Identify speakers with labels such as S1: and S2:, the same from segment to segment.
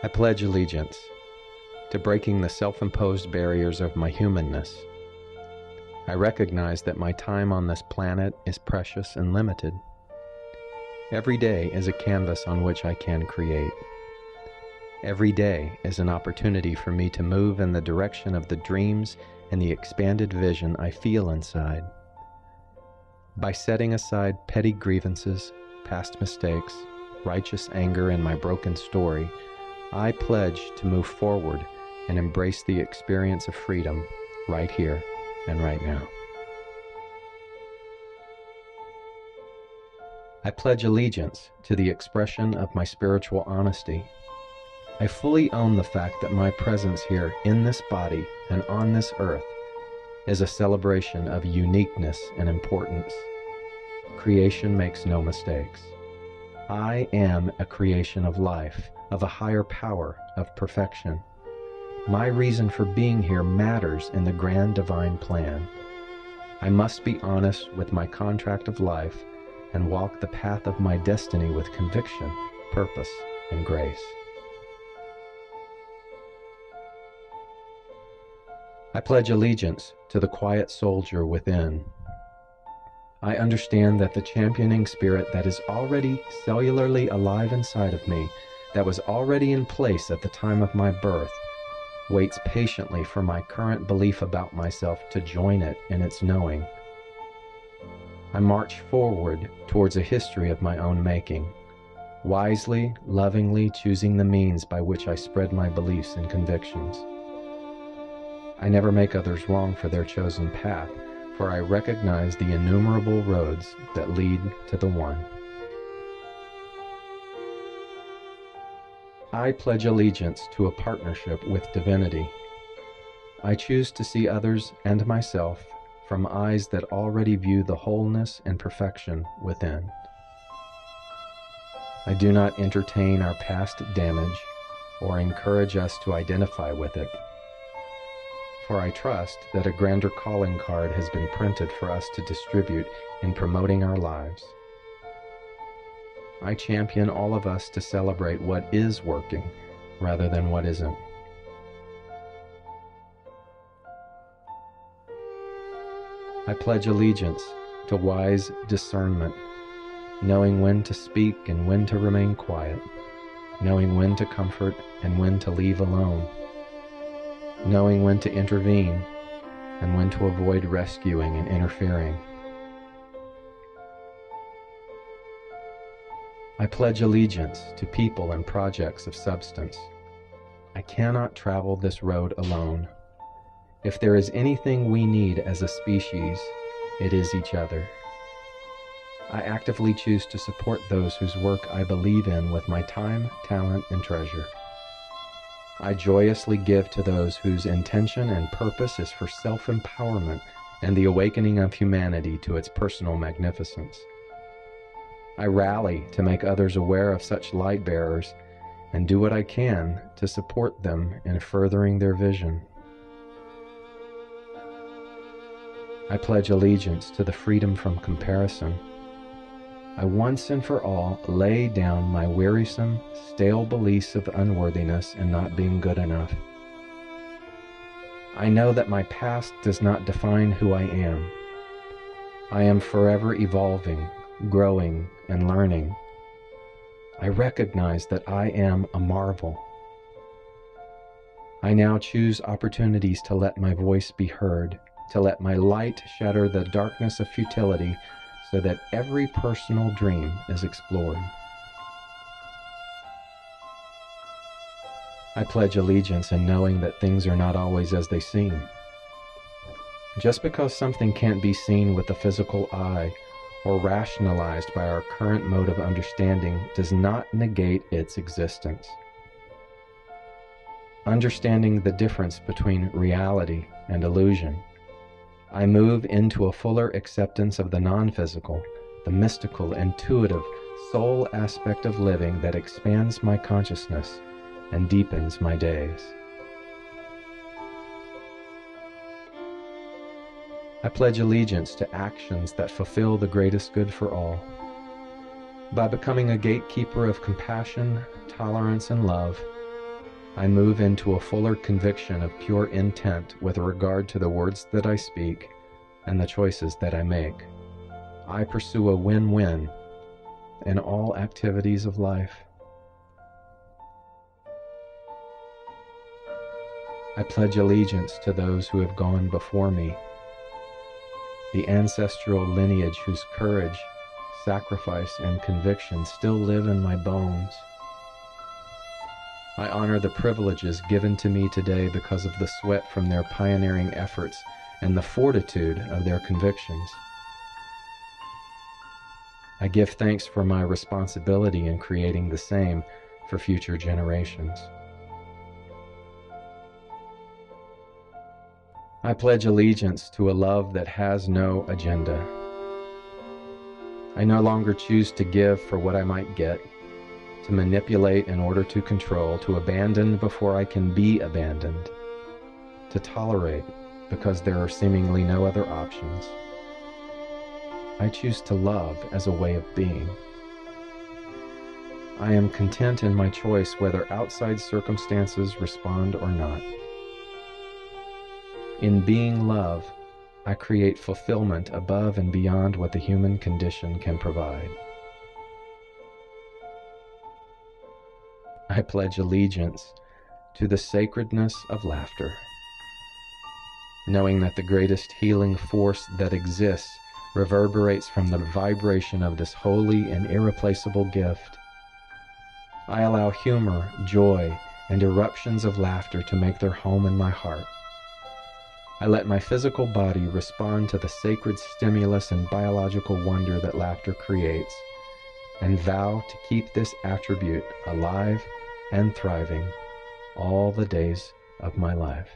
S1: I pledge allegiance to breaking the self-imposed barriers of my humanness. I recognize that my time on this planet is precious and limited. Every day is a canvas on which I can create. Every day is an opportunity for me to move in the direction of the dreams and the expanded vision I feel inside. By setting aside petty grievances, past mistakes, righteous anger, and my broken story, I pledge to move forward and embrace the experience of freedom right here and right now. I pledge allegiance to the expression of my spiritual honesty. I fully own the fact that my presence here in this body and on this earth is a celebration of uniqueness and importance. Creation makes no mistakes. I am a creation of life, of a higher power, of perfection. My reason for being here matters in the grand divine plan. I must be honest with my contract of life and walk the path of my destiny with conviction, purpose, and grace. I pledge allegiance to the quiet soldier within. I understand that the championing spirit that is already cellularly alive inside of me, that was already in place at the time of my birth, waits patiently for my current belief about myself to join it in its knowing. I march forward towards a history of my own making, wisely, lovingly choosing the means by which I spread my beliefs and convictions. I never make others wrong for their chosen path, for I recognize the innumerable roads that lead to the one. I pledge allegiance to a partnership with divinity. I choose to see others and myself from eyes that already view the wholeness and perfection within. I do not entertain our past damage or encourage us to identify with it, for I trust that a grander calling card has been printed for us to distribute in promoting our lives. I champion all of us to celebrate what is working rather than what isn't. I pledge allegiance to wise discernment, knowing when to speak and when to remain quiet, knowing when to comfort and when to leave alone, knowing when to intervene and when to avoid rescuing and interfering. I pledge allegiance to people and projects of substance. I cannot travel this road alone. If there is anything we need as a species, it is each other. I actively choose to support those whose work I believe in with my time, talent, and treasure. I joyously give to those whose intention and purpose is for self-empowerment and the awakening of humanity to its personal magnificence. I rally to make others aware of such light bearers and do what I can to support them in furthering their vision. I pledge allegiance to the freedom from comparison. I once and for all lay down my wearisome, stale beliefs of unworthiness and not being good enough. I know that my past does not define who I am. I am forever evolving, growing, and learning. I recognize that I am a marvel. I now choose opportunities to let my voice be heard, to let my light shatter the darkness of futility so that every personal dream is explored. I pledge allegiance in knowing that things are not always as they seem. Just because something can't be seen with the physical eye or rationalized by our current mode of understanding does not negate its existence. Understanding the difference between reality and illusion, I move into a fuller acceptance of the non-physical, the mystical, intuitive, soul aspect of living that expands my consciousness and deepens my days. I pledge allegiance to actions that fulfill the greatest good for all. By becoming a gatekeeper of compassion, tolerance, and love, I move into a fuller conviction of pure intent with regard to the words that I speak and the choices that I make. I pursue a win-win in all activities of life. I pledge allegiance to those who have gone before me, the ancestral lineage whose courage, sacrifice, and conviction still live in my bones. I honor the privileges given to me today because of the sweat from their pioneering efforts and the fortitude of their convictions. I give thanks for my responsibility in creating the same for future generations. I pledge allegiance to a love that has no agenda. I no longer choose to give for what I might get, to manipulate in order to control, to abandon before I can be abandoned, to tolerate because there are seemingly no other options. I choose to love as a way of being. I am content in my choice whether outside circumstances respond or not. In being love, I create fulfillment above and beyond what the human condition can provide. I pledge allegiance to the sacredness of laughter, knowing that the greatest healing force that exists reverberates from the vibration of this holy and irreplaceable gift. I allow humor, joy, and eruptions of laughter to make their home in my heart. I let my physical body respond to the sacred stimulus and biological wonder that laughter creates, and vow to keep this attribute alive and thriving all the days of my life.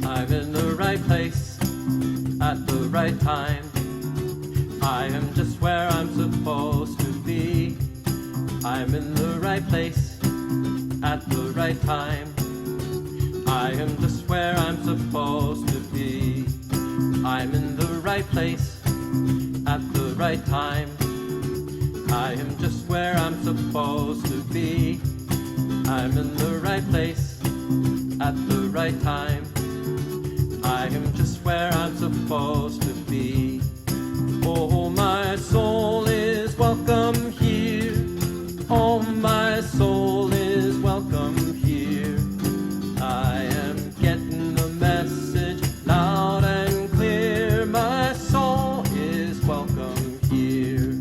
S2: I'm in the right place at the right time. I am just where I'm supposed to be. I'm in the right place at the right time. I am just where I'm supposed to be. I'm in the right place at the right time. I am just where I'm supposed to be. I'm in the right place at the right time. I am just where I'm supposed to be. Oh, my soul is welcome here. Oh, my soul is welcome here. I am getting the message loud and clear. My soul is welcome here.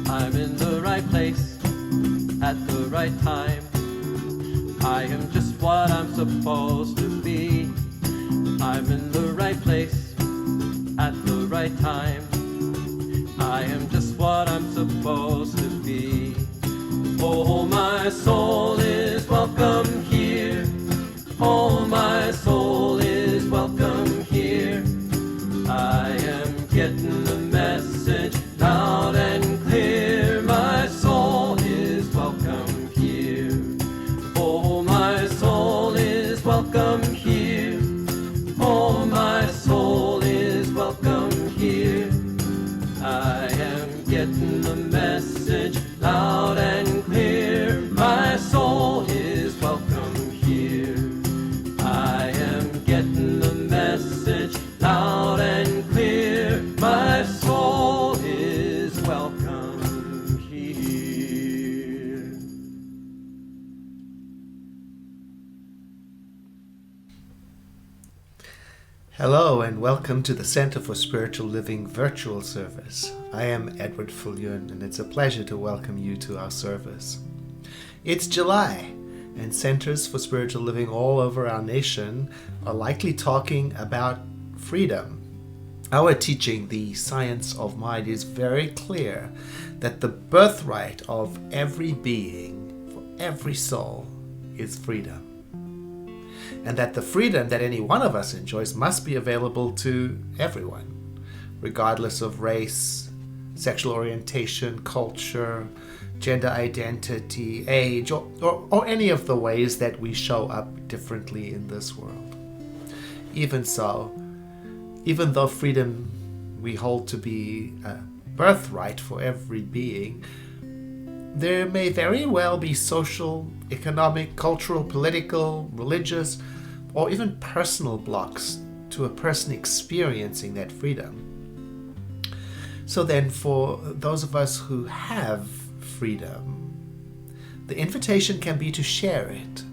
S2: I'm in the right place at the right time. I am just what I'm supposed to be. I'm in the right place at the right time. I am just what I'm supposed to be. Oh, my soul is welcome here. Oh, my soul is welcome here. I am getting the message loud and clear. My soul is welcome here. Oh, my soul is welcome here. Oh, my soul is welcome here. I am getting the message loud and clear. My soul is welcome here. I am getting the message loud and clear. My soul is welcome here.
S3: Hello and welcome to the Center for Spiritual Living virtual service. I am Edward Fulyun and it's a pleasure to welcome you to our service. It's July and centers for spiritual living all over our nation are likely talking about freedom. Our teaching, The Science of Mind, is very clear that the birthright of every being, for every soul, is freedom. And that the freedom that any one of us enjoys must be available to everyone, regardless of race, sexual orientation, culture, gender identity, age, or any of the ways that we show up differently in this world. Even so, even though freedom we hold to be a birthright for every being, there may very well be social, economic, cultural, political, religious, or even personal blocks to a person experiencing that freedom. So then, for those of us who have freedom, the invitation can be to share it,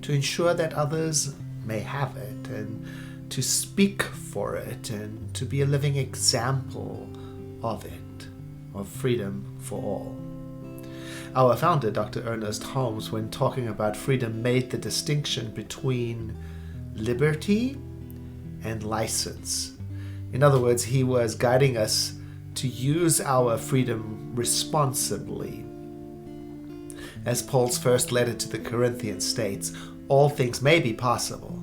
S3: to ensure that others may have it, and to speak for it, and to be a living example of it, of freedom for all. Our founder, Dr. Ernest Holmes, when talking about freedom, made the distinction between liberty and license. In other words, he was guiding us to use our freedom responsibly. As Paul's first letter to the Corinthians states, all things may be possible,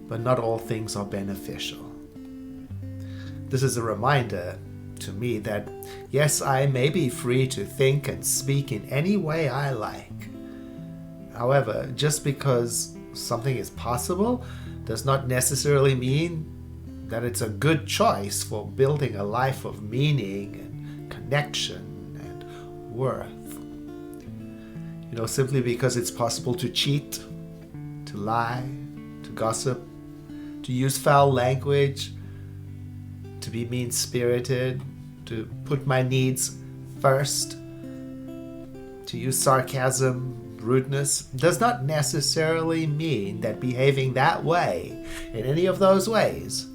S3: but not all things are beneficial. This is a reminder to me that, yes, I may be free to think and speak in any way I like. However, just because something is possible does not necessarily mean that it's a good choice for building a life of meaning and connection and worth. Simply because it's possible to cheat, to lie, to gossip, to use foul language, to be mean-spirited, to put my needs first, to use sarcasm, rudeness, does not necessarily mean that behaving that way, in any of those ways,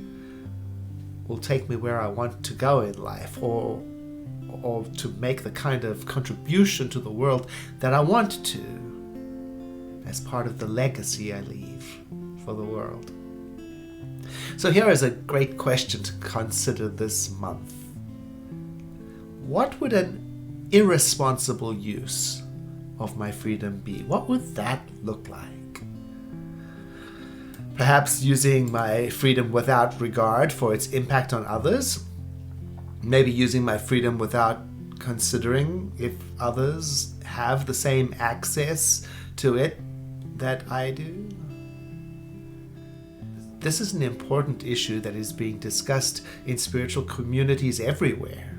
S3: will take me where I want to go in life, or to make the kind of contribution to the world that I want to, as part of the legacy I leave for the world. So here is a great question to consider this month. What would an irresponsible use of my freedom be? What would that look like? Perhaps using my freedom without regard for its impact on others. Maybe using my freedom without considering if others have the same access to it that I do. This is an important issue that is being discussed in spiritual communities everywhere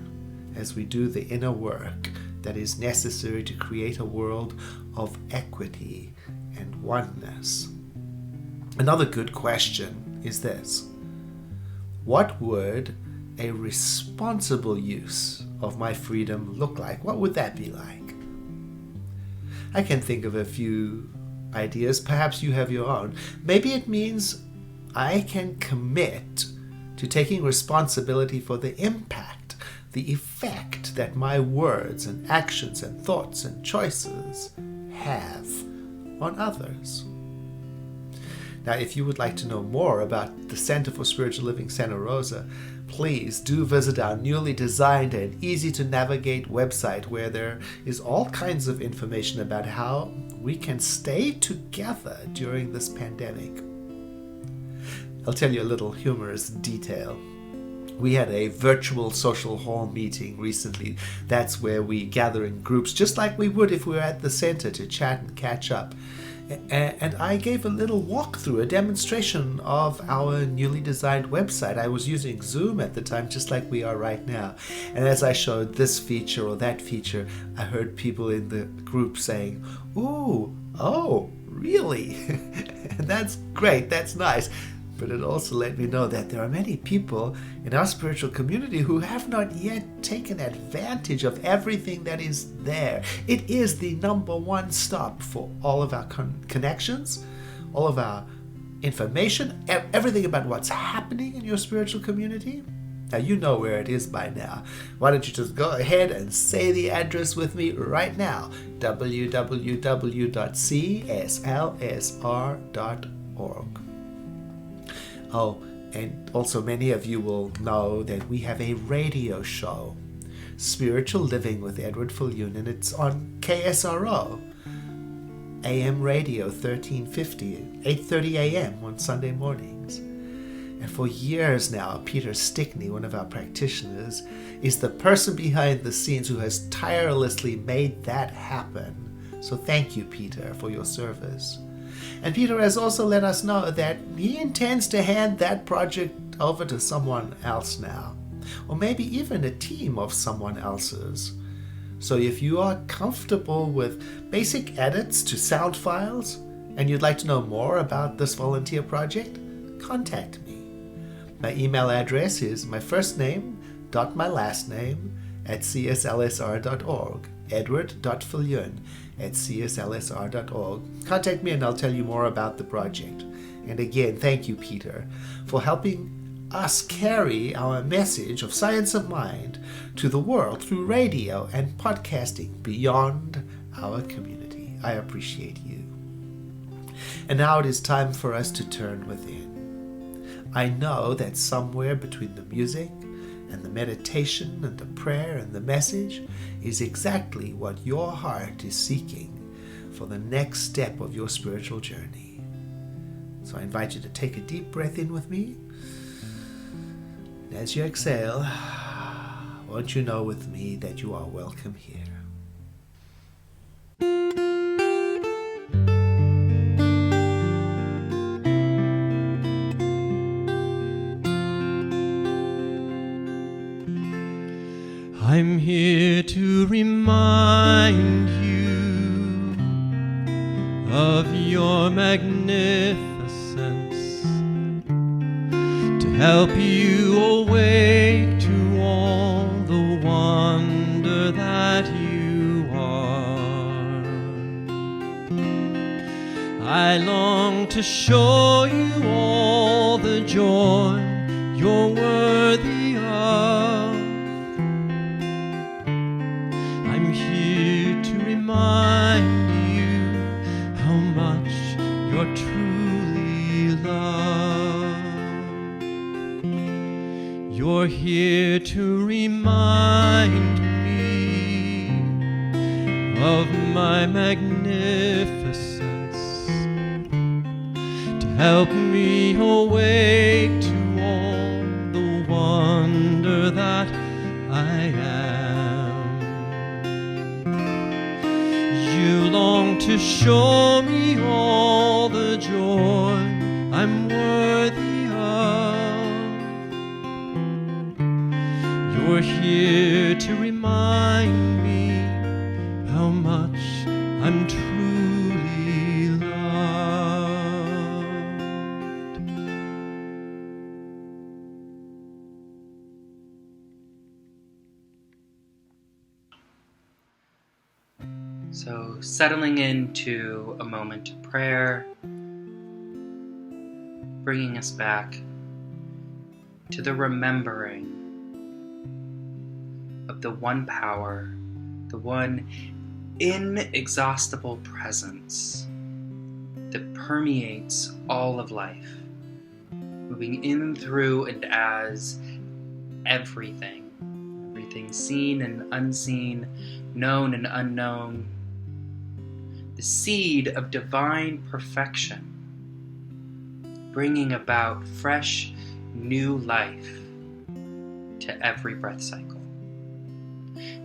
S3: as we do the inner work that is necessary to create a world of equity and oneness. Another good question is this: what would a responsible use of my freedom look like? What would that be like? I can think of a few ideas. Perhaps you have your own. Maybe it means I can commit to taking responsibility for the impact, the effect that my words and actions and thoughts and choices have on others. Now, if you would like to know more about the Center for Spiritual Living Santa Rosa, please do visit our newly designed and easy to navigate website, where there is all kinds of information about how we can stay together during this pandemic. I'll tell you a little humorous detail. We had a virtual social hall meeting recently. That's where we gather in groups, just like we would if we were at the center, to chat and catch up. And I gave a little walkthrough, a demonstration of our newly designed website. I was using Zoom at the time, just like we are right now. And as I showed this feature or that feature, I heard people in the group saying, "Ooh, oh, really?" And that's great, that's nice. But it also let me know that there are many people in our spiritual community who have not yet taken advantage of everything that is there. It is the number one stop for all of our connections, all of our information, everything about what's happening in your spiritual community. Now you know where it is by now. Why don't you just go ahead and say the address with me right now. www.cslsr.org. Oh, and also many of you will know that we have a radio show, Spiritual Living with Edward Fillion, and it's on KSRO, AM radio 1350, 8:30 a.m. on Sunday mornings. And for years now, Peter Stickney, one of our practitioners, is the person behind the scenes who has tirelessly made that happen. So thank you, Peter, for your service. And Peter has also let us know that he intends to hand that project over to someone else now, or maybe even a team of someone else's. So if you are comfortable with basic edits to sound files and you'd like to know more about this volunteer project, contact me. My email address is my first name dot my last name at cslsr.org, edward.fillion@cslsr.org. Contact me and I'll tell you more about the project. And again, thank you, Peter, for helping us carry our message of Science of Mind to the world through radio and podcasting beyond our community. I appreciate you. And now it is time for us to turn within. I know that somewhere between the music and the meditation and the prayer and the message is exactly what your heart is seeking for the next step of your spiritual journey. So I invite you to take a deep breath in with me. And as you exhale, won't you know with me that you are welcome here.
S2: I'm here to remind you of your magnificence, to help you awake to all the wonder that you are. I long to show you all the joy you're worthy of. I'm here to remind you how much you're truly loved. You're here to remind me of my magnificence, to help me awake to all the wonder that I am. You long to show me all the joy I'm worthy of. You're here to remind me how much I'm truly loved.
S4: So settling into a moment of prayer, bringing us back to the remembering of the one power, the one inexhaustible presence that permeates all of life, moving in, through, and as everything seen and unseen, known and unknown, the seed of divine perfection, bringing about fresh, new life to every breath cycle.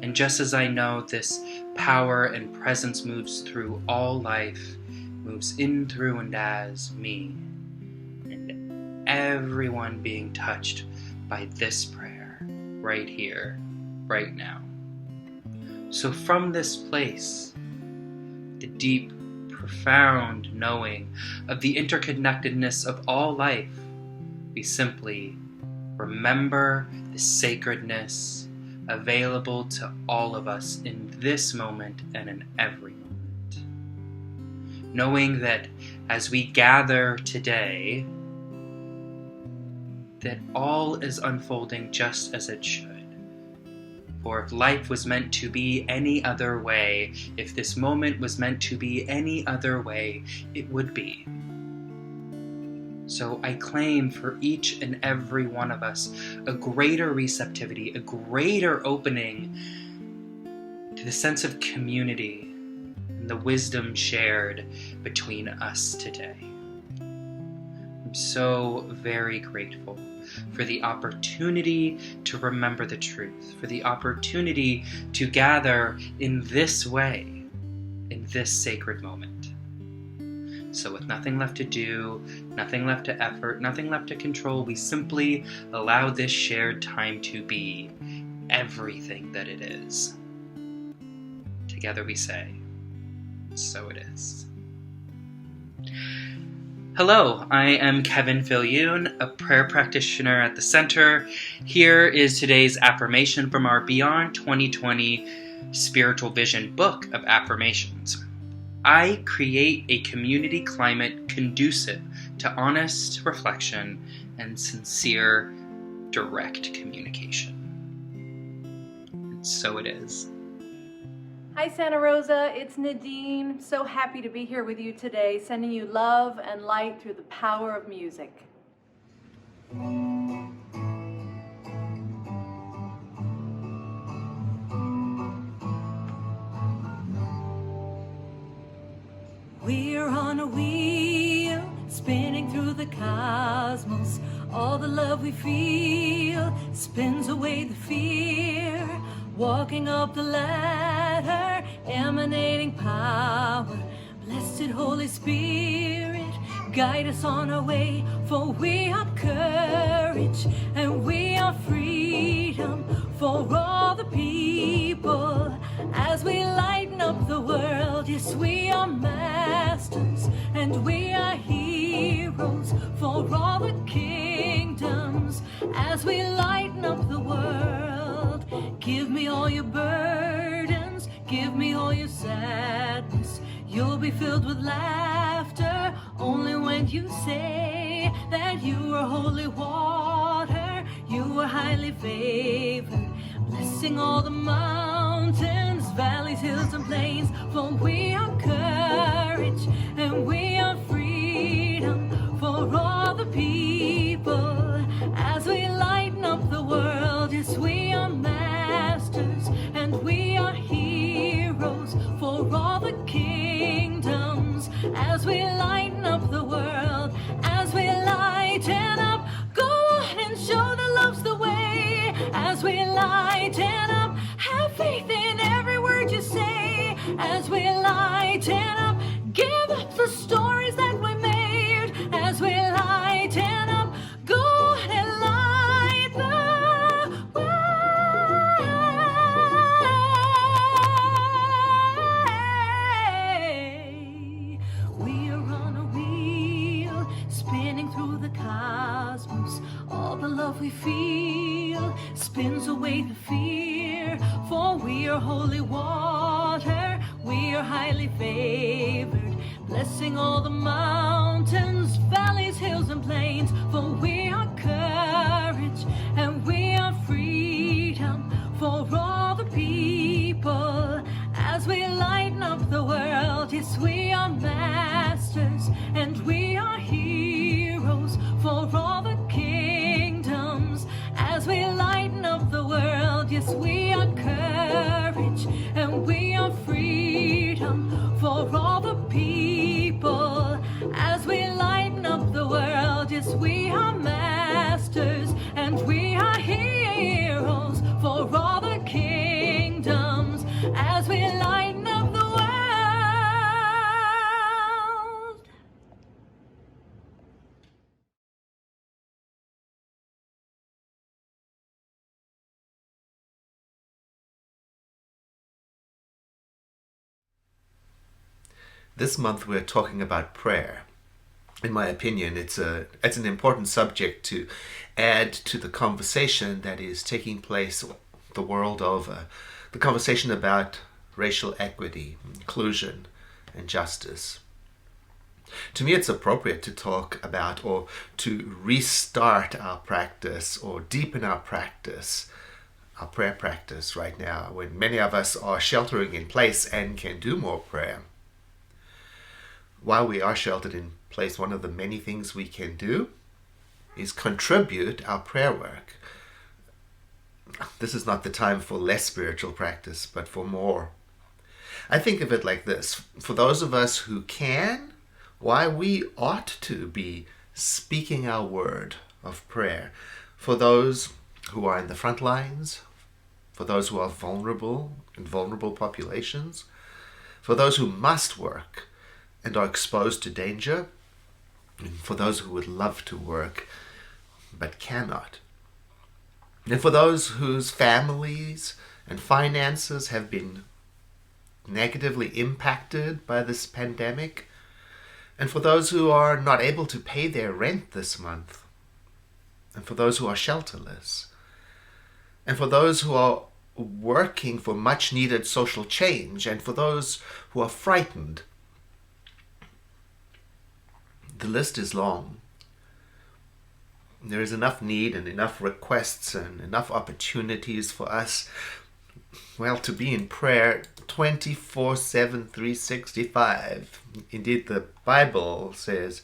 S4: And just as I know this power and presence moves through all life, moves in, through, and as me, and everyone being touched by this prayer right here, right now. So from this place, the deep, profound knowing of the interconnectedness of all life, we simply remember the sacredness available to all of us in this moment and in every moment. Knowing that as we gather today, that all is unfolding just as it should. For if life was meant to be any other way, if this moment was meant to be any other way, it would be. So I claim for each and every one of us a greater receptivity, a greater opening to the sense of community and the wisdom shared between us today. I'm so very grateful for the opportunity to remember the truth, for the opportunity to gather in this way, in this sacred moment. So with nothing left to do, nothing left to effort, nothing left to control, we simply allow this shared time to be everything that it is. Together we say, so it is. Hello, I am Kevin Filyoun, a prayer practitioner at the Center. Here is today's affirmation from our Beyond 2020 Spiritual Vision book of affirmations. I create a community climate conducive to honest reflection and sincere, direct communication. And so it is.
S5: Hi Santa Rosa, it's Nadine. So happy to be here with you today, sending you love and light through the power of music. We're on a wheel, spinning through the cosmos. All the love we feel spins away the fear. Walking up the ladder, emanating power. Blessed Holy Spirit, guide us on our way. For we are courage and we are freedom for all the people. As we lighten up the world, yes, we are masters and we are heroes for all the kingdoms. As we lighten up the world, give me all your burdens, give me all your sadness. You'll be filled with laughter only when you say that you are holy water, you are highly favored. Blessing all the mountains, valleys, hills, and plains. For we are courage and we are freedom for all the people. As we lighten up the world, yes, we are masters and we are heroes for all the kingdoms. As we lighten up the world, as we lighten up, go on and show the love's the way. As we lighten up, have faith in every word you say. As we lighten up, give up the stories that we made. As we lighten up, go on and light the way. We are on a wheel, spinning through the cosmos. All the love we feel spins away the fear. For we are holy water, we are highly favored. Blessing all the mountains, valleys, hills, and plains. For we are courage and we are freedom for all the people. As we lighten up the world, yes, we are masters and we are heroes for all the kingdoms. As we lighten up the world, yes, we are courage and we are freedom for all the people. As we lighten up the world, yes, we are masters and we are heroes for all the kingdoms. As we lighten up the world.
S3: This month we're talking about prayer. In my opinion, it's an important subject to add to the conversation that is taking place the world over. The conversation about racial equity, inclusion, and justice. To me, it's appropriate to talk about or to restart our practice or deepen our practice, our prayer practice right now, when many of us are sheltering in place and can do more prayer. While we are sheltered in place, one of the many things we can do is contribute our prayer work. This is not the time for less spiritual practice, but for more. I think of it like this. For those of us who can, why we ought to be speaking our word of prayer. For those who are in the front lines, for those who are vulnerable in vulnerable populations, for those who must work and are exposed to danger, and for those who would love to work but cannot. And for those whose families and finances have been negatively impacted by this pandemic, and for those who are not able to pay their rent this month, and for those who are shelterless, and for those who are working for much needed social change, and for those who are frightened. The list is long. There is enough need and enough requests and enough opportunities for us, well, to be in prayer 24/7, 365. Indeed, the Bible says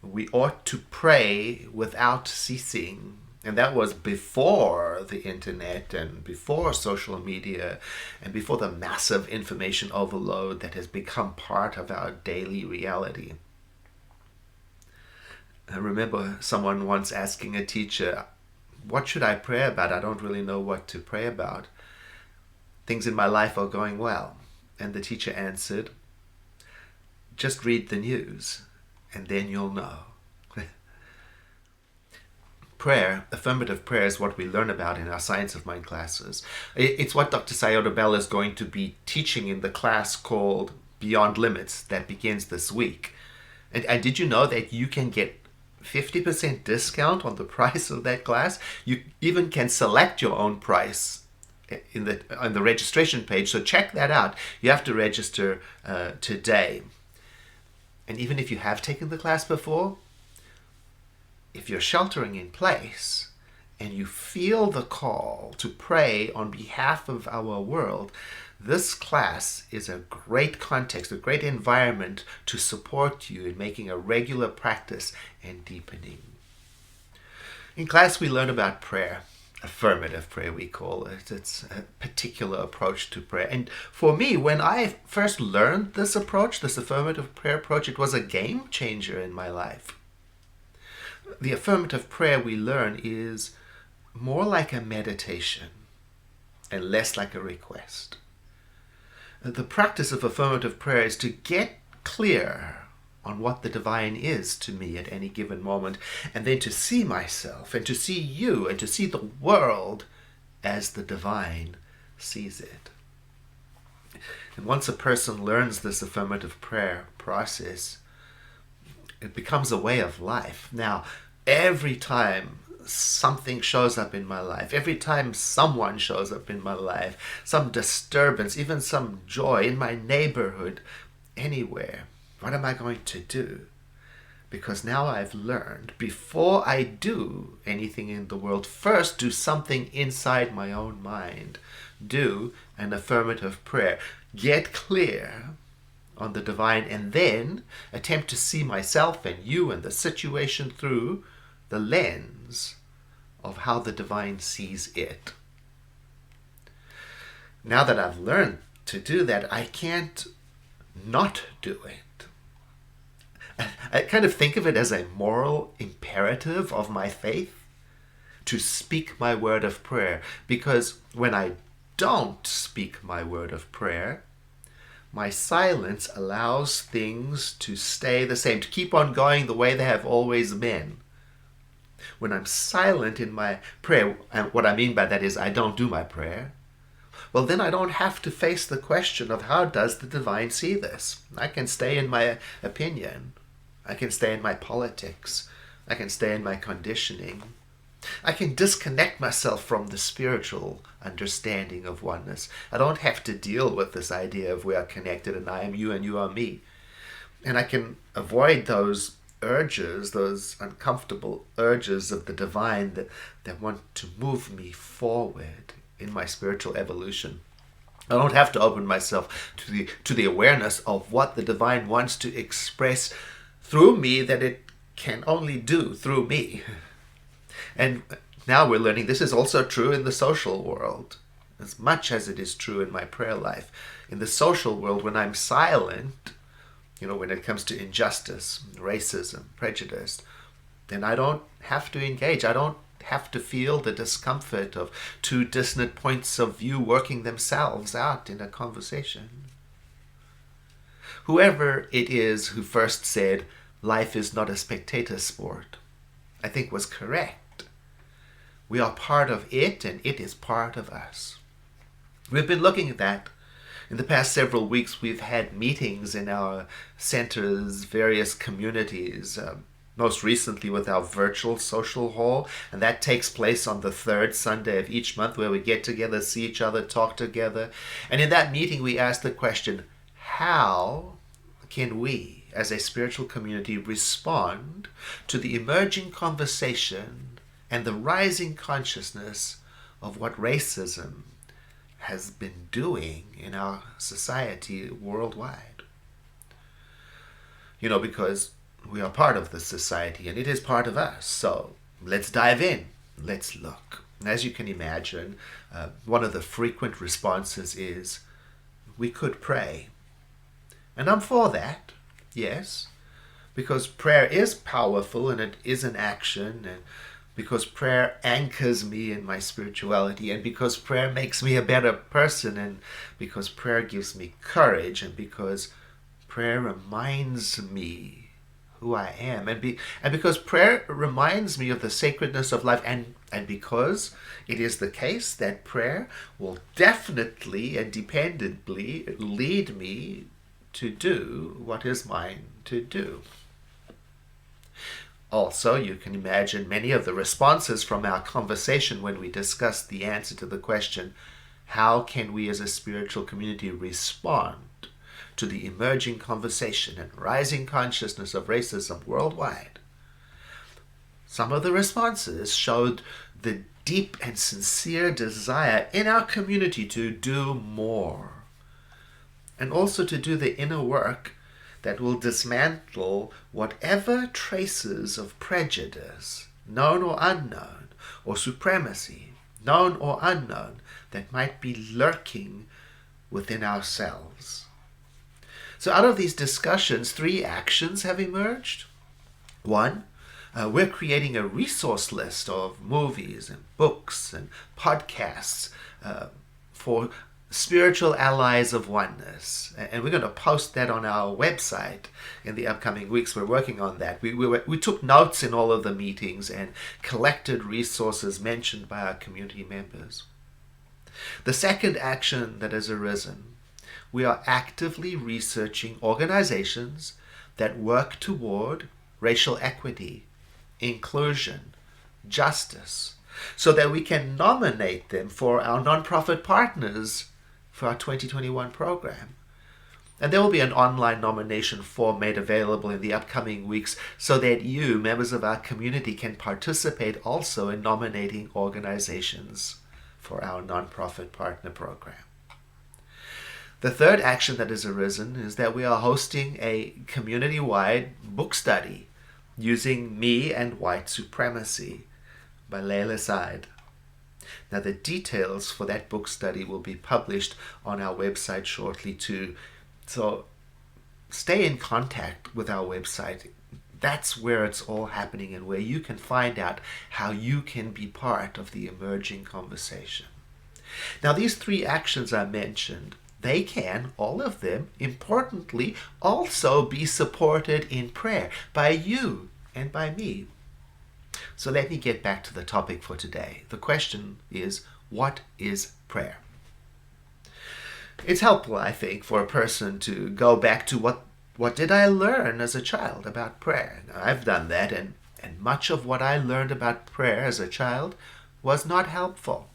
S3: we ought to pray without ceasing. And that was before the internet and before social media and before the massive information overload that has become part of our daily reality. I remember someone once asking a teacher, "What should I pray about? I don't really know what to pray about. Things in my life are going well." And the teacher answered, "Just read the news, and then you'll know." Prayer, affirmative prayer, is what we learn about in our Science of Mind classes. It's what Dr. Sayadaw Bell is going to be teaching in the class called Beyond Limits that begins this week. And did you know that you can get 50% discount on the price of that class? You even can select your own price on the registration page, so check that out. You have to register today. And even if you have taken the class before, if you're sheltering in place and you feel the call to pray on behalf of our world, this class is a great context, a great environment to support you in making a regular practice and deepening. In class, we learn about prayer, affirmative prayer we call it. It's a particular approach to prayer. And for me, when I first learned this approach, this affirmative prayer approach, it was a game changer in my life. The affirmative prayer we learn is more like a meditation and less like a request. The practice of affirmative prayer is to get clear on what the divine is to me at any given moment, and then to see myself and to see you and to see the world as the divine sees it. And once a person learns this affirmative prayer process, it becomes a way of life. Now, every time something shows up in my life, every time someone shows up in my life, some disturbance, even some joy in my neighborhood, anywhere, what am I going to do? Because now I've learned, before I do anything in the world, first do something inside my own mind. Do an affirmative prayer. Get clear on the divine, and then attempt to see myself and you and the situation through the lens of how the divine sees it. Now that I've learned to do that, I can't not do it. I kind of think of it as a moral imperative of my faith to speak my word of prayer, because when I don't speak my word of prayer, my silence allows things to stay the same, to keep on going the way they have always been. When I'm silent in my prayer, and what I mean by that is I don't do my prayer, well, then I don't have to face the question of how does the divine see this. I can stay in my opinion. I can stay in my politics. I can stay in my conditioning. I can disconnect myself from the spiritual understanding of oneness. I don't have to deal with this idea of we are connected and I am you and you are me. And I can avoid those urges, those uncomfortable urges of the divine that want to move me forward in my spiritual evolution. I don't have to open myself to the awareness of what the divine wants to express through me that it can only do through me. And now we're learning this is also true in the social world, as much as it is true in my prayer life. In the social world, when I'm silent, when it comes to injustice, racism, prejudice, then I don't have to engage. I don't have to feel the discomfort of two dissonant points of view working themselves out in a conversation. Whoever it is who first said, life is not a spectator sport, I think was correct. We are part of it, and it is part of us. We've been looking at that. In the past several weeks, we've had meetings in our centers, various communities, most recently with our virtual social hall, and that takes place on the third Sunday of each month, where we get together, see each other, talk together. And in that meeting, we ask the question, how can we, as a spiritual community, respond to the emerging conversation and the rising consciousness of what racism has been doing in our society worldwide? Because we are part of the society and it is part of us. So let's dive in. Let's look. And as you can imagine, one of the frequent responses is, we could pray. And I'm for that, yes, because prayer is powerful and it is an action, and because prayer anchors me in my spirituality, and because prayer makes me a better person, and because prayer gives me courage, and because prayer reminds me who I am, and because prayer reminds me of the sacredness of life, and because it is the case that prayer will definitely and dependably lead me to do what is mine to do. Also, you can imagine many of the responses from our conversation when we discussed the answer to the question, how can we as a spiritual community respond to the emerging conversation and rising consciousness of racism worldwide? Some of the responses showed the deep and sincere desire in our community to do more, and also to do the inner work that will dismantle whatever traces of prejudice, known or unknown, or supremacy, known or unknown, that might be lurking within ourselves. So out of these discussions, 3 actions have emerged. 1, we're creating a resource list of movies and books and podcasts for spiritual allies of oneness, and we're going to post that on our website in the upcoming weeks. We're working on that. We took notes in all of the meetings and collected resources mentioned by our community members. The second action that has arisen, we are actively researching organizations that work toward racial equity, inclusion, justice, so that we can nominate them for our nonprofit partners for our 2021 program. And there will be an online nomination form made available in the upcoming weeks so that you, members of our community, can participate also in nominating organizations for our nonprofit partner program. The third action that has arisen is that we are hosting a community-wide book study using Me and White Supremacy by Layla Said. Now, the details for that book study will be published on our website shortly too. So stay in contact with our website. That's where it's all happening and where you can find out how you can be part of the emerging conversation. Now, these 3 actions I mentioned, they can, all of them, importantly, also be supported in prayer by you and by me. So let me get back to the topic for today. The question is, what is prayer? It's helpful, I think, for a person to go back to what did I learn as a child about prayer? Now, I've done that, and much of what I learned about prayer as a child was not helpful.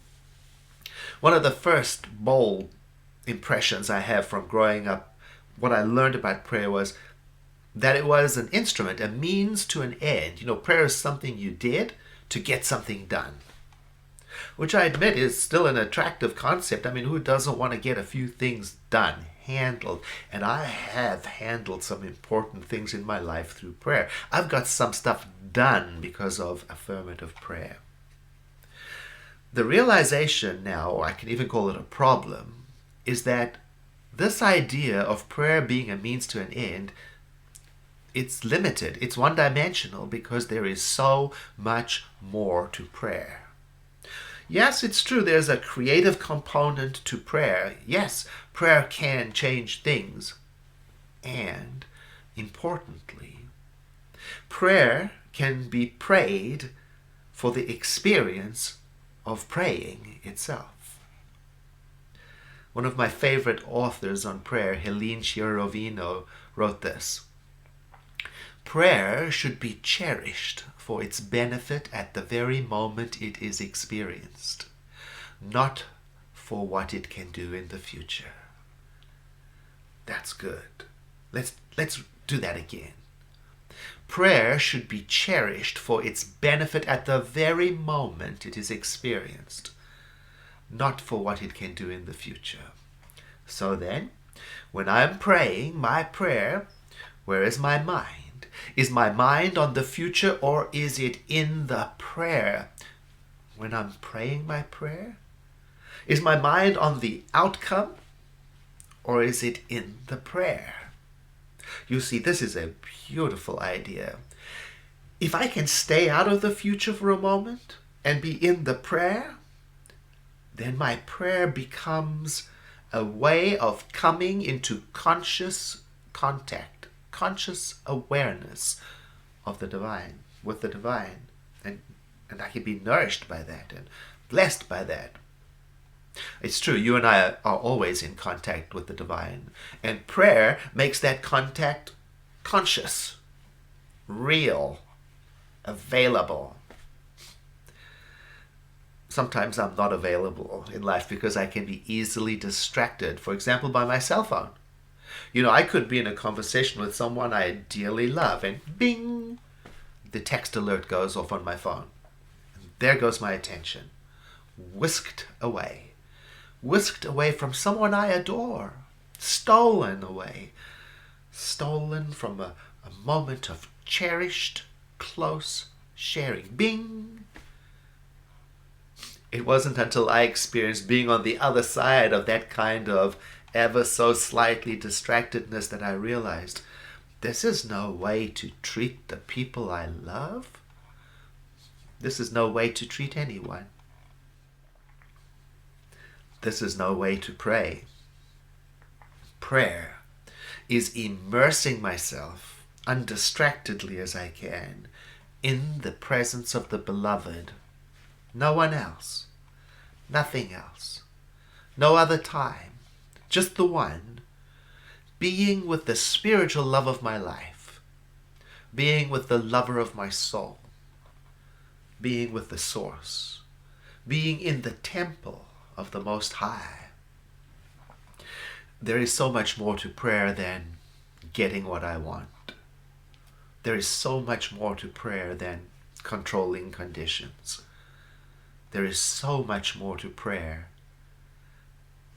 S3: One of the first bold impressions I have from growing up, what I learned about prayer was that it was an instrument, a means to an end. Prayer is something you did to get something done, which I admit is still an attractive concept. I mean, who doesn't want to get a few things done, handled? And I have handled some important things in my life through prayer. I've got some stuff done because of affirmative prayer. The realization now, or I can even call it a problem, is that this idea of prayer being a means to an end, it's limited. It's one-dimensional because there is so much more to prayer. Yes, it's true, there's a creative component to prayer. Yes, prayer can change things. And, importantly, prayer can be prayed for the experience of praying itself. One of my favorite authors on prayer, Helene Schiarovino, wrote this: prayer should be cherished for its benefit at the very moment it is experienced, not for what it can do in the future. That's good. Let's do that again. Prayer should be cherished for its benefit at the very moment it is experienced, not for what it can do in the future. So then, when I'm praying my prayer, where is my mind? Is my mind on the future, or is it in the prayer? When I'm praying my prayer, is my mind on the outcome, or is it in the prayer? You see, this is a beautiful idea. If I can stay out of the future for a moment and be in the prayer, then my prayer becomes a way of coming into conscious contact, conscious awareness of the divine, with the divine. And I can be nourished by that and blessed by that. It's true, you and I are always in contact with the divine, and prayer makes that contact conscious, real, available. Sometimes I'm not available in life because I can be easily distracted, for example, by my cell phone. I could be in a conversation with someone I dearly love, and bing, the text alert goes off on my phone. And there goes my attention, whisked away from someone I adore, stolen away, stolen from a moment of cherished, close sharing. Bing! It wasn't until I experienced being on the other side of that kind of ever so slightly distractedness that I realized this is no way to treat the people I love. This is no way to treat anyone. This is no way to pray. Prayer is immersing myself undistractedly as I can in the presence of the beloved. No one else, nothing else, no other time, just the one, being with the spiritual love of my life, being with the lover of my soul, being with the source, being in the temple of the Most High. There is so much more to prayer than getting what I want. There is so much more to prayer than controlling conditions. There is so much more to prayer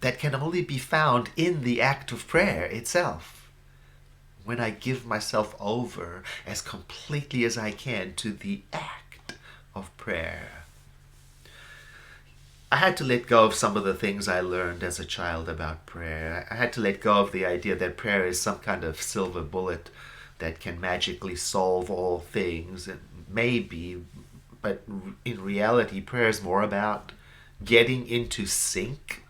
S3: that can only be found in the act of prayer itself. When I give myself over as completely as I can to the act of prayer. I had to let go of some of the things I learned as a child about prayer. I had to let go of the idea that prayer is some kind of silver bullet that can magically solve all things. And maybe, but in reality, prayer is more about getting into sync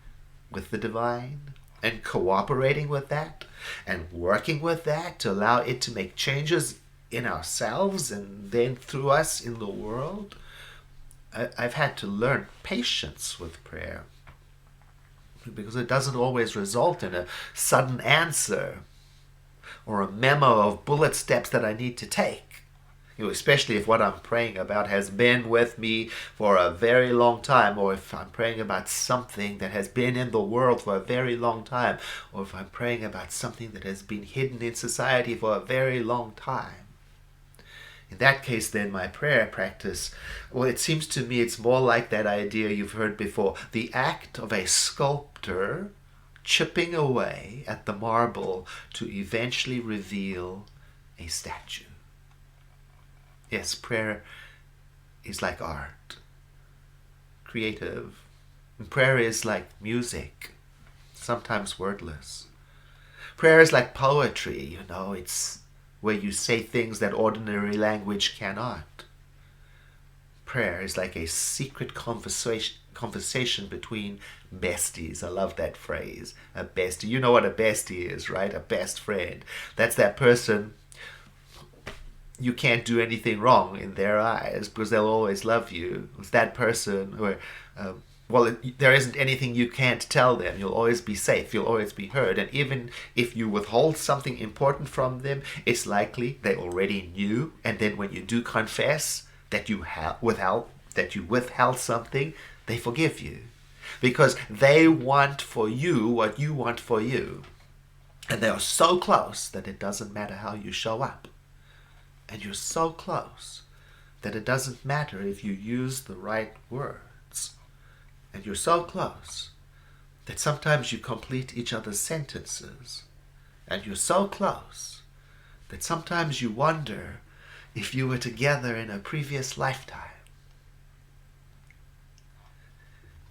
S3: with the divine and cooperating with that and working with that to allow it to make changes in ourselves and then through us in the world. I've had to learn patience with prayer because it doesn't always result in a sudden answer or a memo of bullet steps that I need to take. especially if what I'm praying about has been with me for a very long time, or if I'm praying about something that has been in the world for a very long time, or if I'm praying about something that has been hidden in society for a very long time. In that case, then, my prayer practice, well, it seems to me it's more like that idea you've heard before, the act of a sculptor chipping away at the marble to eventually reveal a statue. Yes, prayer is like art, creative. And prayer is like music, sometimes wordless. Prayer is like poetry, it's where you say things that ordinary language cannot. Prayer is like a secret conversation between besties. I love that phrase, a bestie. You know what a bestie is, right? A best friend. That's that person you can't do anything wrong in their eyes because they'll always love you. It's that person where, there isn't anything you can't tell them. You'll always be safe. You'll always be heard. And even if you withhold something important from them, it's likely they already knew. And then when you do confess that you withheld something, they forgive you. Because they want for you what you want for you. And they are so close that it doesn't matter how you show up. And you're so close that it doesn't matter if you use the right words. And you're so close that sometimes you complete each other's sentences. And you're so close that sometimes you wonder if you were together in a previous lifetime.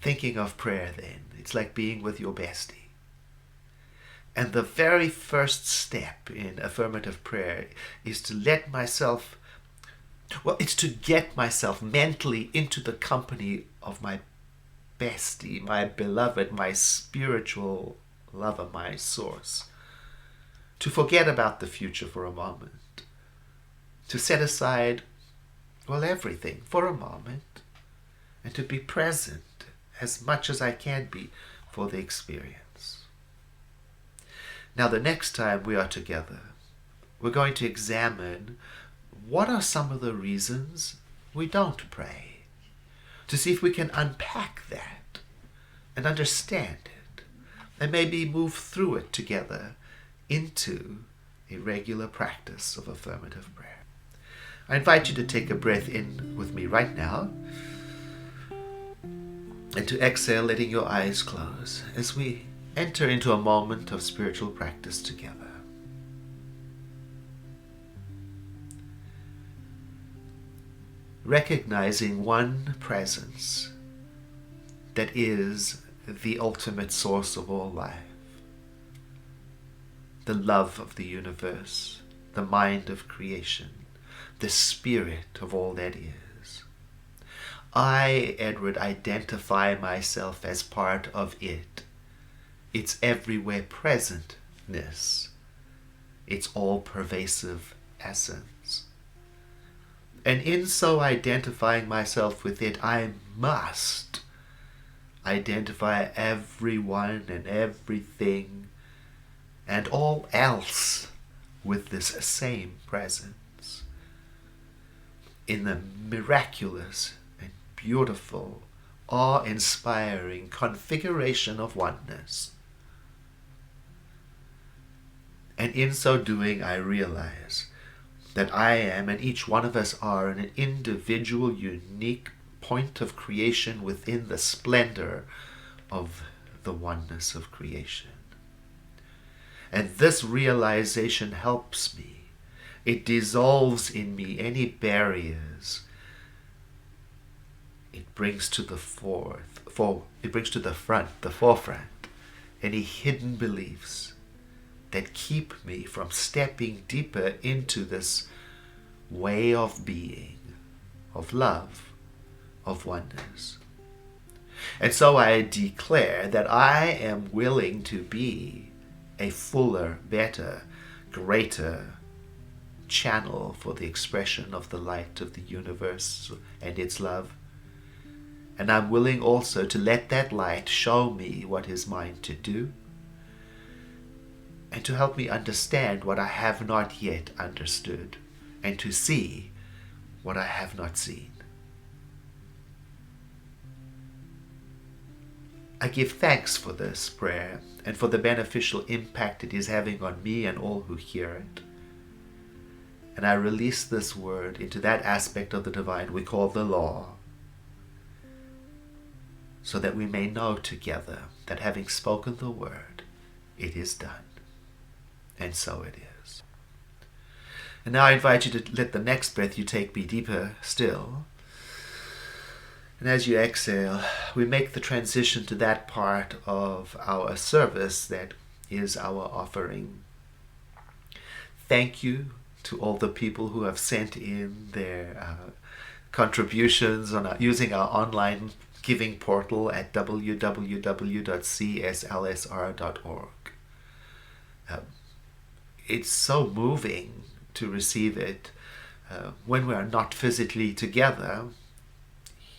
S3: Thinking of prayer then, it's like being with your bestie. And the very first step in affirmative prayer is to get myself mentally into the company of my bestie, my beloved, my spiritual lover, my source. To forget about the future for a moment. To set aside, everything for a moment. And to be present as much as I can be for the experience. Now, the next time we are together, we're going to examine what are some of the reasons we don't pray, to see if we can unpack that and understand it, and maybe move through it together into a regular practice of affirmative prayer. I invite you to take a breath in with me right now, and to exhale, letting your eyes close as we enter into a moment of spiritual practice together. Recognizing one presence that is the ultimate source of all life, the love of the universe, the mind of creation, the spirit of all that is. I, Edward, identify myself as part of it. Its everywhere presentness, its all-pervasive essence. And in so identifying myself with it, I must identify everyone and everything and all else with this same presence. In the miraculous and beautiful, awe-inspiring configuration of oneness. And in so doing, I realize that I am, and each one of us are, an individual, unique point of creation within the splendor of the oneness of creation. And this realization helps me. It dissolves in me any barriers. It brings to the forefront, any hidden beliefs that keep me from stepping deeper into this way of being, of love, of oneness. And so I declare that I am willing to be a fuller, better, greater channel for the expression of the light of the universe and its love. And I'm willing also to let that light show me what is mine to do, and to help me understand what I have not yet understood, and to see what I have not seen. I give thanks for this prayer and for the beneficial impact it is having on me and all who hear it. And I release this word into that aspect of the divine we call the law, so that we may know together that having spoken the word, it is done. And so it is. And now I invite you to let the next breath you take be deeper still. And as you exhale, we make the transition to that part of our service that is our offering. Thank you to all the people who have sent in their contributions using our online giving portal at www.cslsr.org. It's so moving to receive it when we are not physically together.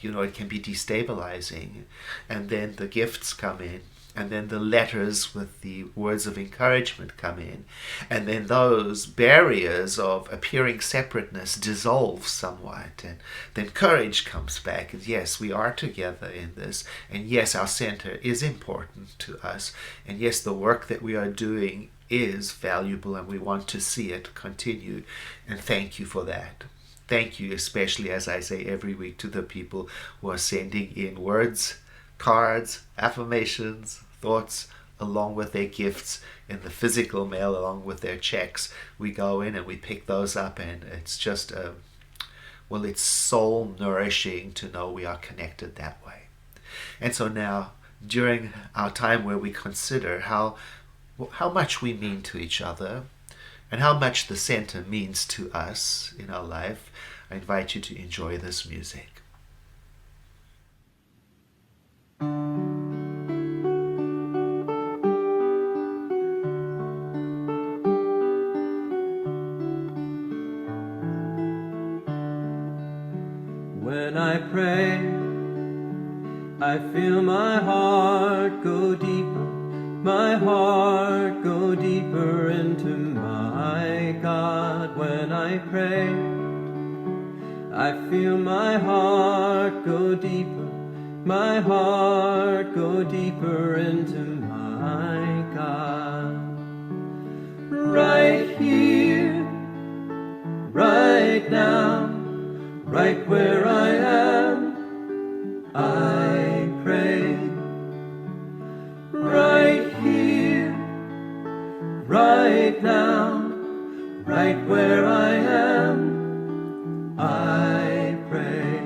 S3: It can be destabilizing. And then the gifts come in. And then the letters with the words of encouragement come in. And then those barriers of appearing separateness dissolve somewhat. And then courage comes back. And yes, we are together in this. And yes, our center is important to us. And yes, the work that we are doing is valuable and we want to see it continue. And thank you for that. Thank you, especially as I say every week, to the people who are sending in words, cards, affirmations, thoughts, along with their gifts in the physical mail, along with their checks. We go in and we pick those up, and it's just, it's soul nourishing to know we are connected that way. And so now, during our time where we consider how much we mean to each other, and how much the center means to us in our life, I invite you to enjoy this music.
S2: When I pray, I feel my heart go deeper, my heart go deeper into my God. When I pray, I feel my heart go deeper, my heart go deeper into my God. Right here, right now, right where I am, I pray. Right here, right now, right where I am, I pray.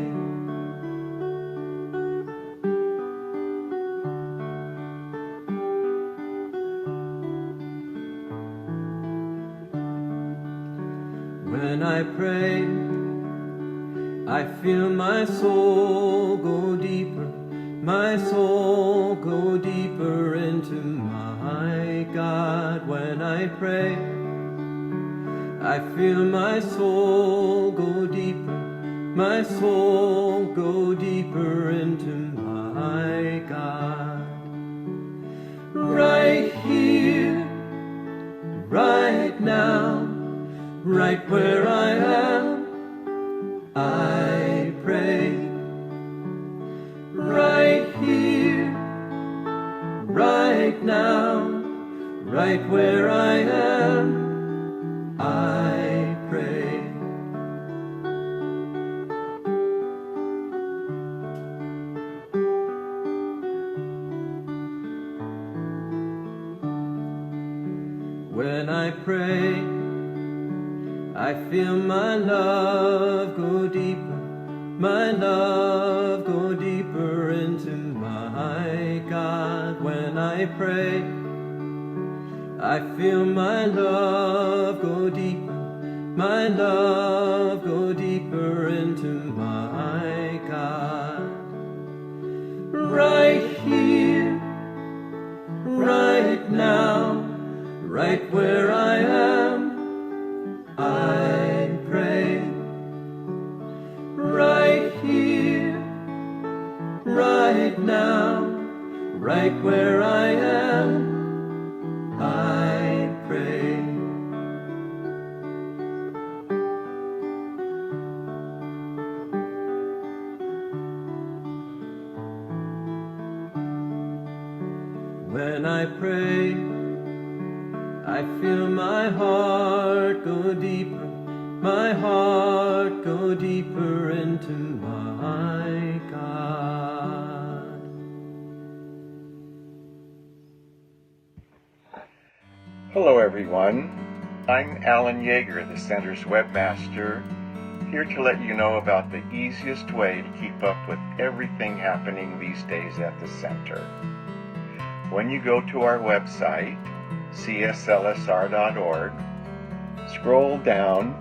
S2: When I pray, I feel my soul go deeper, my soul go deeper into my God. When I pray, I feel my soul go deeper, my soul go deeper into my God. Right here, right now, right where I am, I pray. Right here, right now, right where I am, I pray. When I pray, I feel my love go deeper, my love go deeper into my God. When I pray, I feel my love go deeper, my love go deeper into my God. Right here, right now, right where I am, I pray. Right here, right now, right where I am, I pray. When I pray, I feel my heart go deeper, my heart go deeper into my God.
S6: Hello everyone, I'm Alan Yeager, the Center's webmaster, here to let you know about the easiest way to keep up with everything happening these days at the Center. When you go to our website, cslsr.org, scroll down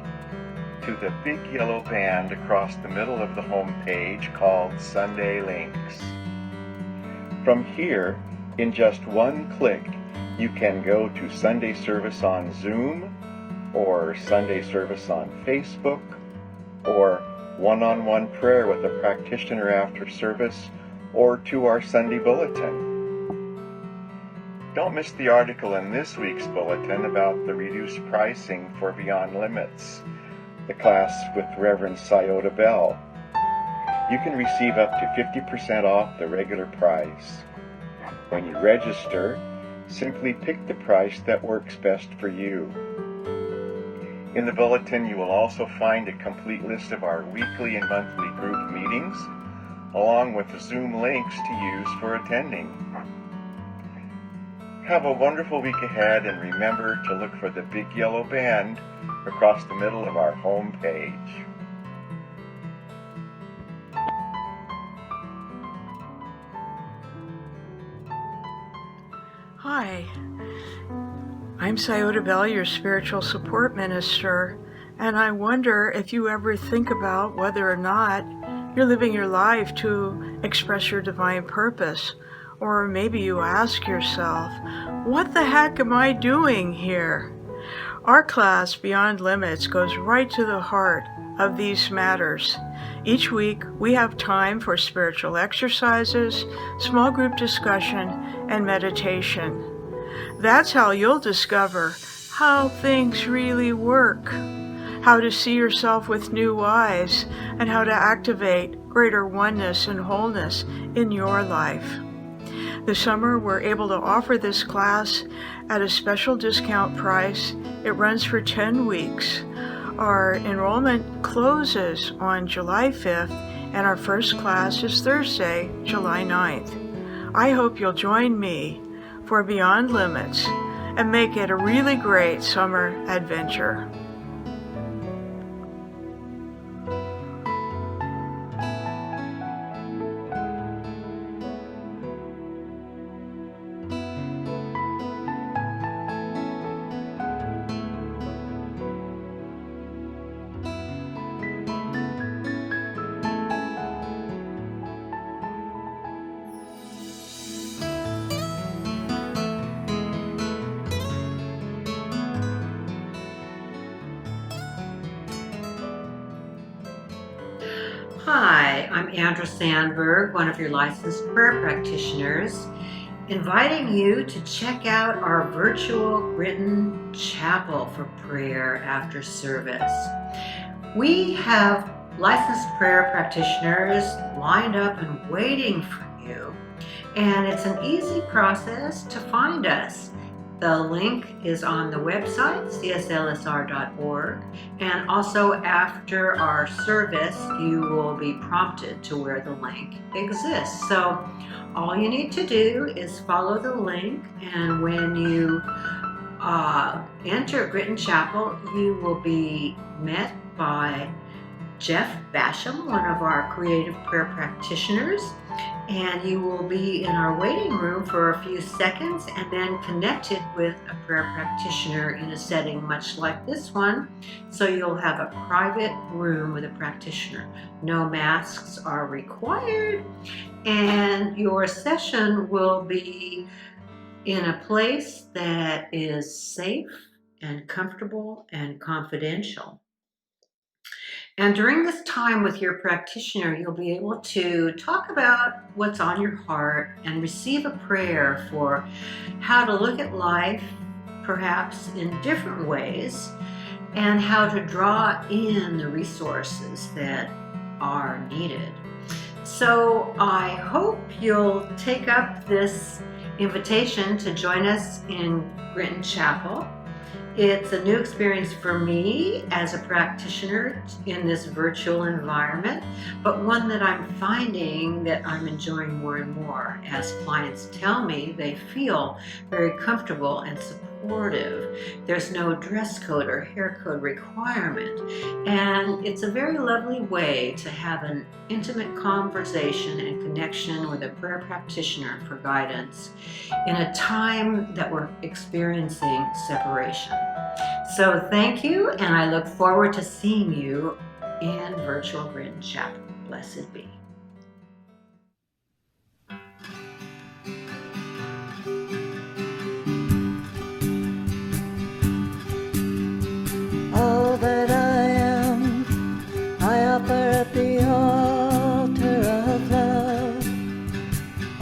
S6: to the big yellow band across the middle of the home page called Sunday Links. From here, in just one click, you can go to Sunday service on Zoom, or Sunday service on Facebook, or one-on-one prayer with a practitioner after service, or to our Sunday bulletin. Don't miss the article in this week's bulletin about the reduced pricing for Beyond Limits, the class with Reverend Scioto Bell. You can receive up to 50% off the regular price. When you register, simply pick the price that works best for you. In the bulletin, you will also find a complete list of our weekly and monthly group meetings, along with the Zoom links to use for attending. Have a wonderful week ahead, and remember to look for the big yellow band across the middle of our home page.
S7: Hi, I'm Scioto Bell, your spiritual support minister, and I wonder if you ever think about whether or not you're living your life to express your divine purpose. Or maybe you ask yourself, what the heck am I doing here? Our class, Beyond Limits, goes right to the heart of these matters. Each week, we have time for spiritual exercises, small group discussion, and meditation. That's how you'll discover how things really work, how to see yourself with new eyes, and how to activate greater oneness and wholeness in your life. This summer, we're able to offer this class at a special discount price. It runs for 10 weeks. Our enrollment closes on July 5th, and our first class is Thursday, July 9th. I hope you'll join me for Beyond Limits and make it a really great summer adventure.
S8: Hi, I'm Andra Sandberg, one of your licensed prayer practitioners, inviting you to check out our virtual written chapel for prayer after service. We have licensed prayer practitioners lined up and waiting for you, and it's an easy process to find us. The link is on the website, cslsr.org, and also after our service, you will be prompted to where the link exists. So all you need to do is follow the link, and when you enter Gritton Chapel, you will be met by Jeff Basham, one of our creative prayer practitioners, and you will be in our waiting room for a few seconds and then connected with a prayer practitioner in a setting much like this one. So you'll have a private room with a practitioner. No masks are required, and your session will be in a place that is safe and comfortable and confidential. And during this time with your practitioner, you'll be able to talk about what's on your heart and receive a prayer for how to look at life, perhaps in different ways, and how to draw in the resources that are needed. So I hope you'll take up this invitation to join us in Grinton Chapel. It's a new experience for me as a practitioner in this virtual environment, but one that I'm finding that I'm enjoying more and more as clients tell me they feel very comfortable and supportive. There's no dress code or hair code requirement, and it's a very lovely way to have an intimate conversation and connection with a prayer practitioner for guidance in a time that we're experiencing separation. So thank you, and I look forward to seeing you in virtual Grinton Chapel. Blessed be.
S9: All that I am, I offer at the altar of love.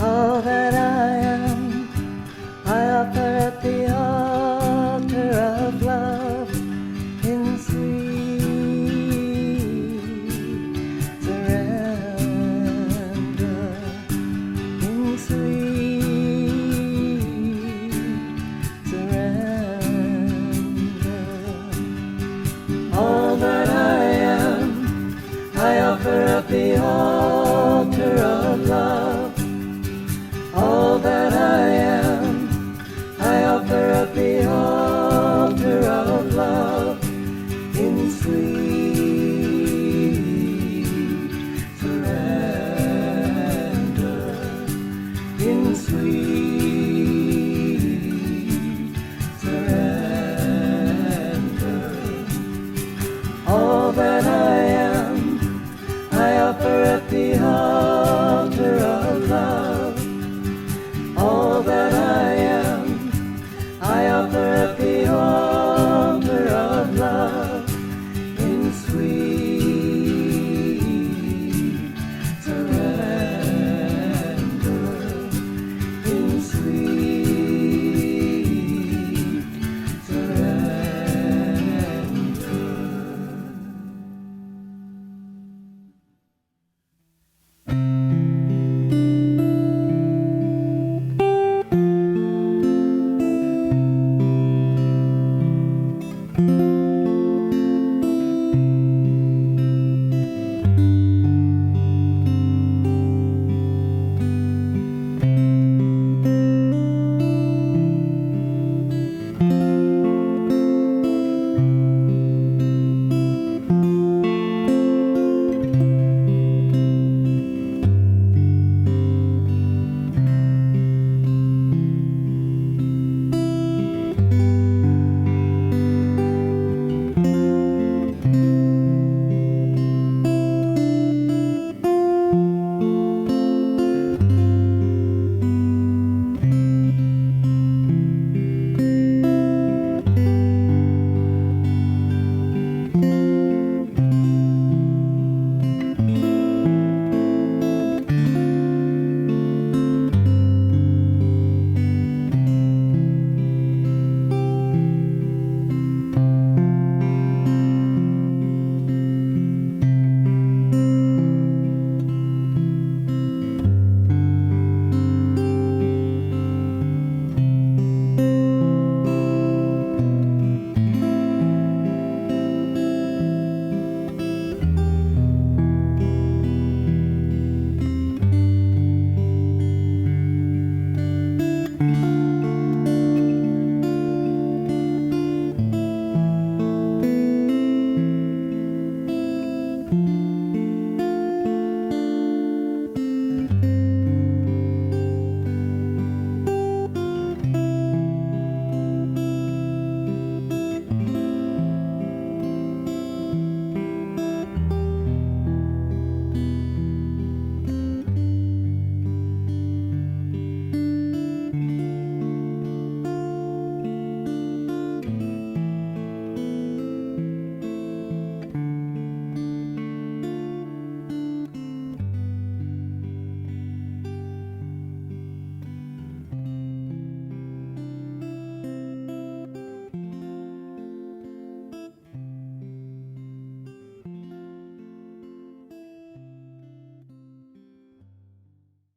S9: All that I am, I offer at the altar of love in sweet surrender, in sweet surrender. All that I am, I offer at the altar of love. All that I am, I offer at the altar of love in sweet surrender, in sweet surrender. All that I am, I offer at the altar